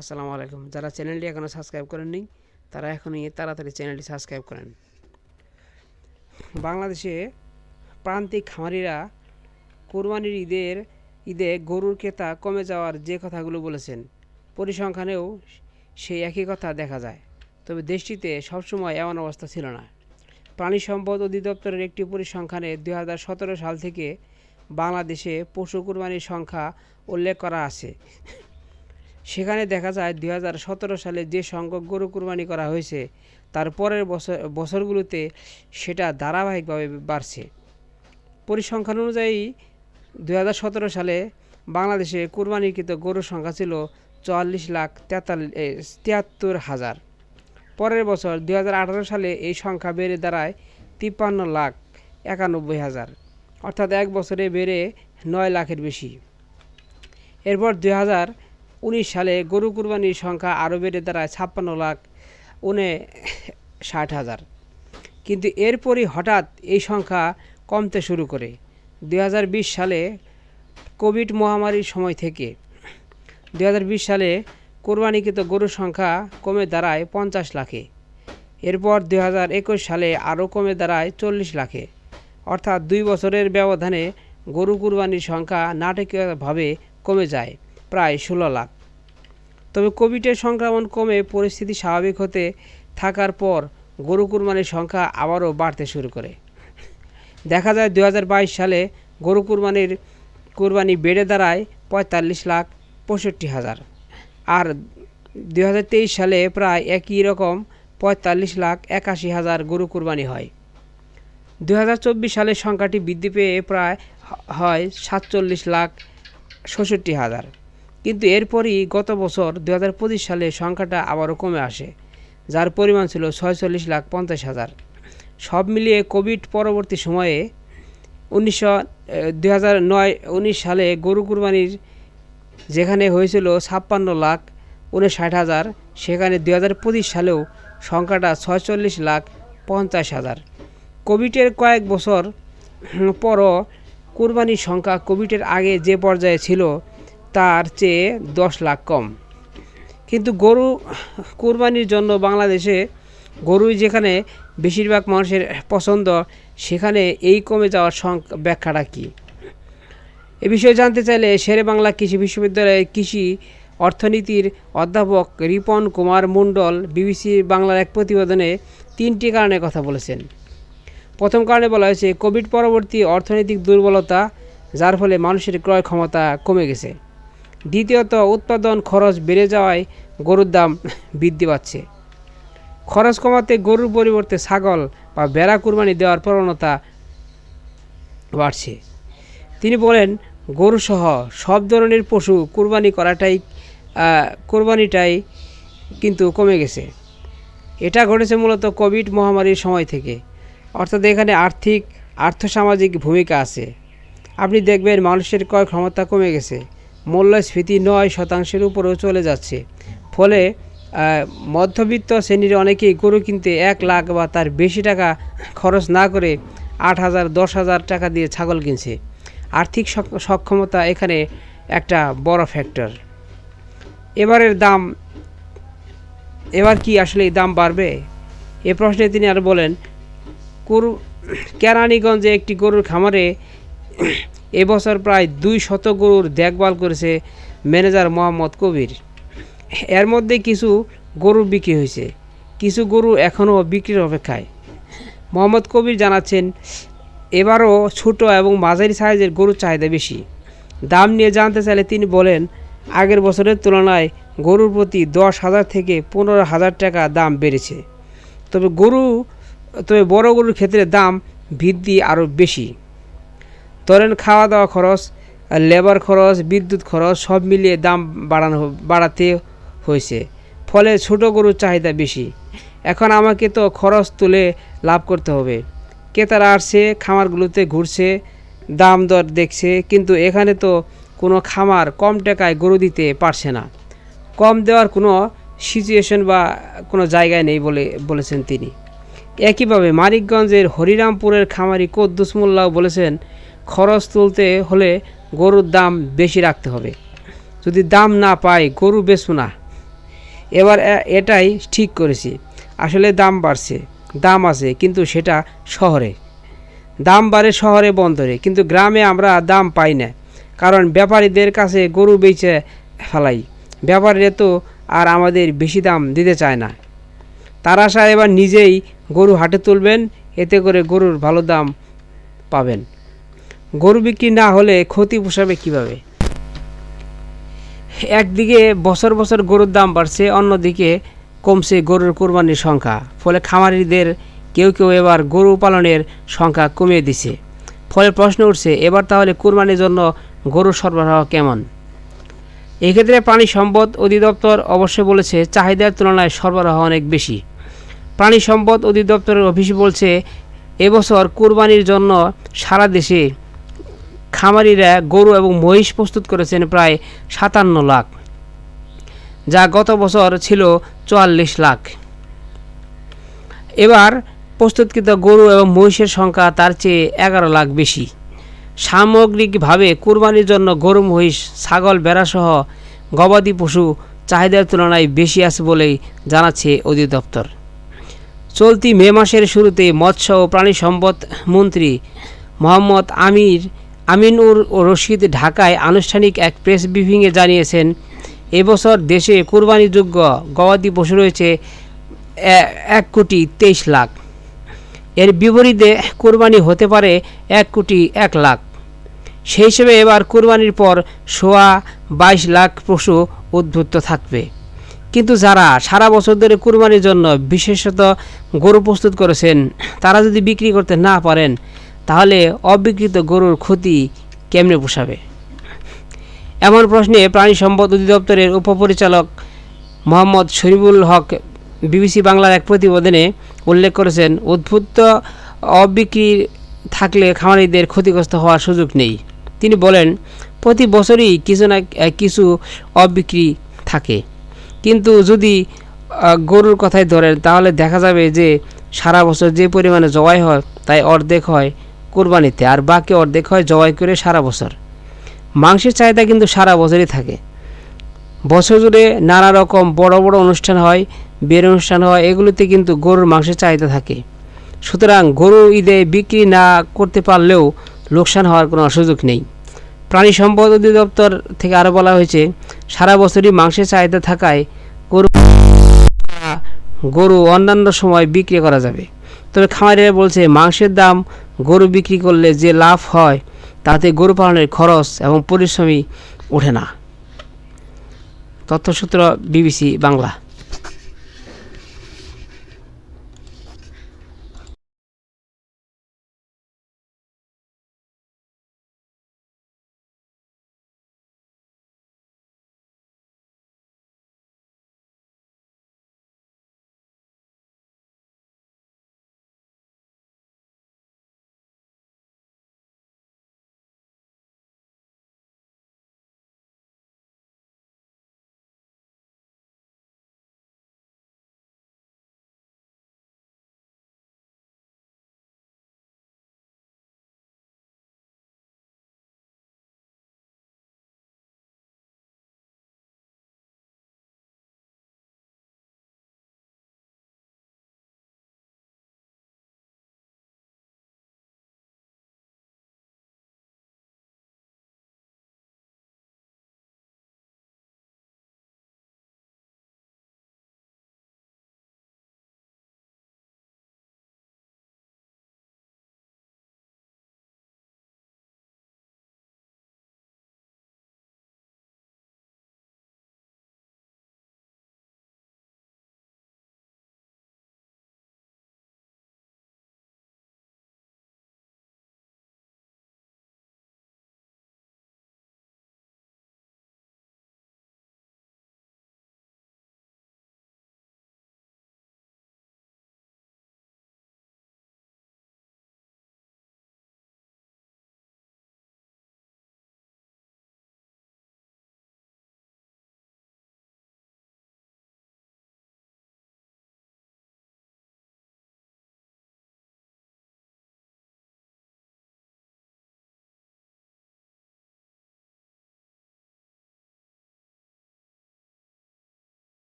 আসসালামু আলাইকুম। যারা চ্যানেলটি এখনও সাবস্ক্রাইব করেননি তারা এখনই তাড়াতাড়ি চ্যানেলটি সাবস্ক্রাইব করেন। বাংলাদেশে প্রান্তিক খামারিরা কোরবানির ঈদে গরুর ক্রেতা কমে যাওয়ার যে কথাগুলো বলেছেন, পরিসংখ্যানেও সেই একই কথা দেখা যায়। তবে দেশটিতে সবসময় এমন অবস্থা ছিল না। প্রাণী সম্পদ অধিদপ্তরের একটি পরিসংখ্যানে 2017 সাল থেকে বাংলাদেশে পশু কোরবানির সংখ্যা উল্লেখ করা আছে। সেখানে দেখা যায় 2017 সালে যে সংখ্যক গরু কোরবানি করা হয়েছে তার পরের বছরগুলোতে সেটা ধারাবাহিকভাবে বাড়ছে। পরিসংখ্যান অনুযায়ী 2017 সালে বাংলাদেশে কোরবানিকৃত গরুর সংখ্যা ছিল 44,73,000। পরের বছর 2018 সালে এই সংখ্যা বেড়ে দাঁড়ায় 53,91,000, অর্থাৎ এক বছরে বেড়ে 9 লাখের বেশি। এরপর 2019 সালে গরু কুরবানির সংখ্যা আরও বেড়ে দাঁড়ায় 56,59,000। কিন্তু এরপরই হঠাৎ এই সংখ্যা কমতে শুরু করে। 2020 সালে কোভিড মহামারীর সময় থেকে 2020 সালে কোরবানিকৃত গরুর সংখ্যা কমে দাঁড়ায় 50 লাখে। এরপর 2021 সালে আরও কমে দাঁড়ায় 40 লাখে। অর্থাৎ 2 বছরের ব্যবধানে গরু কুরবানির সংখ্যা নাটকীয়ভাবে কমে যায় প্রায় 16 লাখ। তবে কোভিডের সংক্রমণ কমে পরিস্থিতি স্বাভাবিক হতে থাকার পর গরু কুরবানির সংখ্যা আবারও বাড়তে শুরু করে। দেখা যায় 2022 সালে গরু কুরবানি বেড়ে দাঁড়ায় 45,65,000, আর 2023 সালে প্রায় একই রকম 45,81,000 গরু কুরবানি হয়। 2024 সালে সংখ্যাটি বৃদ্ধি পেয়ে প্রায় হয় 47,66,000। কিন্তু এরপরই গত বছর 2025 সালে সংখ্যাটা আবারও কমে আসে, যার পরিমাণ ছিল 46,50,000। সব মিলিয়ে কোভিড পরবর্তী সময়ে 2019 সালে গরু কুরবানির যেখানে হয়েছিল 56,59,000, সেখানে 2025 সালেও সংখ্যাটা 46,50,000। কোভিডের কয়েক বছর পরও কুরবানির সংখ্যা কোভিডের আগে যে পর্যায়ে ছিল তার চেয়ে 10 লাখ কম। কিন্তু গরু কুরবানির জন্য বাংলাদেশে গরুই যেখানে বেশিরভাগ মানুষের পছন্দ, সেখানে এই কমে যাওয়ার ব্যাখ্যাটা কী? এ বিষয়ে জানতে চাইলে শেরে বাংলা কৃষি বিশ্ববিদ্যালয়ের কৃষি অর্থনীতির অধ্যাপক রিপন কুমার মণ্ডল বিবিসি বাংলার এক প্রতিবেদনে 3টি কারণের কথা বলেছেন। প্রথম কারণে বলা হয়েছে কোভিড পরবর্তী অর্থনৈতিক দুর্বলতা, যার ফলে মানুষের ক্রয় ক্ষমতা কমে গেছে। দ্বিতীয়ত, উৎপাদন খরচ বেড়ে যাওয়ায় গরুর দাম বৃদ্ধি পাচ্ছে। খরচ কমাতে গরুর পরিবর্তে ছাগল বা ভেড়া কুরবানি দেওয়ার প্রবণতা বাড়ছে। তিনি বলেন, গরুসহ সব ধরনের পশু কোরবানিটাই কিন্তু কমে গেছে। এটা ঘটেছে মূলত কোভিড মহামারীর সময় থেকে, অর্থাৎ এখানে আর্থসামাজিক ভূমিকা আছে। আপনি দেখবেন মানুষের ক্রয় ক্ষমতা কমে গেছে, মূল্যস্ফীতি 9% উপরেও চলে যাচ্ছে। ফলে মধ্যবিত্ত শ্রেণীর অনেকেই গরু কিনতে 1 লাখ বা তার বেশি টাকা খরচ না করে 8,000, 10,000 টাকা দিয়ে ছাগল কিনছে। আর্থিক সক্ষমতা এখানে একটা বড় ফ্যাক্টর। এবার কি আসলে দাম বাড়বে? এ প্রশ্নে তিনি আর বলেন, কেরানীগঞ্জে একটি গরুর খামারে এবছর প্রায় 200 গরুর দেখভাল করেছে ম্যানেজার মোহাম্মদ কবির। এর মধ্যে কিছু গরু বিক্রি হয়েছে, কিছু গরু এখনও বিক্রির অপেক্ষায়। মোহাম্মদ কবির জানাচ্ছেন, এবারও ছোট এবং মাঝারি সাইজের গরুর চাহিদা বেশি। দাম নিয়ে জানতে চাইলে তিনি বলেন, আগের বছরের তুলনায় গরুর প্রতি 10,000 থেকে 15,000 টাকা দাম বেড়েছে। তবে বড় গরুর ক্ষেত্রে দাম বৃদ্ধি আরও বেশি। ধরেন খাওয়া দাওয়া খরচ, লেবার খরচ, বিদ্যুৎ খরচ সব মিলিয়ে দাম বাড়াতে হয়েছে। ফলে ছোট গরুর চাহিদা বেশি। এখন আমাকে তো খরচ তুলে লাভ করতে হবে। ক্রেতারা আসছে, খামারগুলোতে ঘুরছে, দাম দর দেখছে, কিন্তু এখানে তো কোনো খামার কম টাকায় গরু দিতে পারছে না। কম দেওয়ার কোনো সিচুয়েশন বা কোনো জায়গায় নেই বলেছেন তিনি। একইভাবে মানিকগঞ্জের হরিরামপুরের খামারি কুদ্দুস মোল্লাও বলেছেন, খরচ তুলতে হলে গরুর দাম বেশি রাখতে হবে। যদি দাম না পাই গরু বেচব না। এবার এটাই ঠিক করেছি। আসলে দাম বাড়ছে, দাম আছে, কিন্তু সেটা শহরে। দাম বাড়ে শহরে বন্দরে, কিন্তু গ্রামে আমরা দাম পাই না, কারণ ব্যাপারীদের কাছে গরু বেচে ফেলাই। ব্যাপারীরা তো আর আমাদের বেশি দাম দিতে চায় না। তার আশা এবার নিজেই গরু হাটে তুলবেন, এতে করে গরুর ভালো দাম পাবেন। গরু বিক্রি না হলে ক্ষতি পোষাবে কীভাবে? একদিকে বছর বছর গরুর দাম বাড়ছে, অন্যদিকে কমছে গরুর কোরবানির সংখ্যা। ফলে খামারিদের কেউ কেউ এবার গরু পালনের সংখ্যা কমিয়ে দিছে। ফলে প্রশ্ন উঠছে, এবার তাহলে কোরবানির জন্য গরুর সরবরাহ কেমন? এক্ষেত্রে প্রাণী সম্পদ অধিদপ্তর অবশ্যই বলেছে, চাহিদার তুলনায় সরবরাহ অনেক বেশি। প্রাণী সম্পদ অধিদপ্তরের অফিস বলছে, এবছর কোরবানির জন্য সারা দেশে খামারিরা গরু এবং মহিষ প্রস্তুত করেছেন প্রায় ৫৭ লাখ, যা গত বছর ছিল ৪৪ লাখ। এবার প্রস্তুতকৃত গরু এবং মহিষের সংখ্যা তার চেয়ে ১১ লাখ বেশি। সামগ্রিকভাবে কোরবানির জন্য গরু, মহিষ, ছাগল, ভেড়াসহ গবাদি পশু চাহিদার তুলনায় বেশি আছে বলেই জানাচ্ছে অধিদপ্তর। চলতি মে মাসের শুরুতে মৎস্য ও প্রাণী সম্পদ মন্ত্রী মোহাম্মদ আমিনুর রশিদ ঢাকায় আনুষ্ঠানিক এক প্রেস ব্রিফিংয়ে জানিয়েছেন, এবছর দেশে কোরবানিযোগ্য গবাদি পশু রয়েছে ১,২৩,০০,০০০। এর বিপরীতে কোরবানি হতে পারে ১,০১,০০,০০০। সেই হিসেবে এবার কোরবানির পর সোয়া ২২ লাখ পশু উদ্বুদ্ধ থাকবে। কিন্তু যারা সারা বছর ধরে কোরবানির জন্য বিশেষত গরু প্রস্তুত করেছেন, তারা যদি বিক্রি করতে না পারেন, তাহলে অবিকৃত গরুর ক্ষতি কেমনে পোষাবে? এমন প্রশ্নে প্রাণী সম্পদ অধিদপ্তরের উপপরিচালক মোহাম্মদ শরীফুল হক বিবিসি বাংলার এক প্রতিবেদনে উল্লেখ করেছেন, উদ্বুদ্ধ অবিক্রি থাকলে খামারিদের ক্ষতিগ্রস্ত হওয়ার সুযোগ নেই। তিনি বলেন, প্রতি বছরই কিছু না কিছু অবিক্রি থাকে, কিন্তু যদি গরুর কথাই ধরেন, তাহলে দেখা যাবে যে সারা বছর যে পরিমাণে জবাই হয় তাই অর্ধেক হয় কোরবানিতে, আর বাকি অর্ধেক হয় জবাই করে সারা বছর। মাংসের চাহিদা কিন্তু সারা বছরই থাকে। বছর জুড়ে নানা রকম বড় বড় অনুষ্ঠান হয়, বিয়ের অনুষ্ঠান হয়, এগুলোতে কিন্তু গরুর মাংসের চাহিদা থাকে। সুতরাং গরু ঈদে বিক্রি না করতে পারলেও লোকসান হওয়ার কোনো সুযোগ নেই। প্রাণী সম্পদ অধিদপ্তর থেকে আরও বলা হয়েছে, সারা বছরই মাংসের চাহিদা থাকায় গরু অন্যান্য সময় বিক্রি করা যাবে। তবে খামারিরা বলছে, মাংসের দাম গরু বিক্রি করলে যে লাভ হয় তাতে গরু পালনের খরচ এবং পরিশ্রমী ওঠে না। তথ্যসূত্র বিবিসি বাংলা।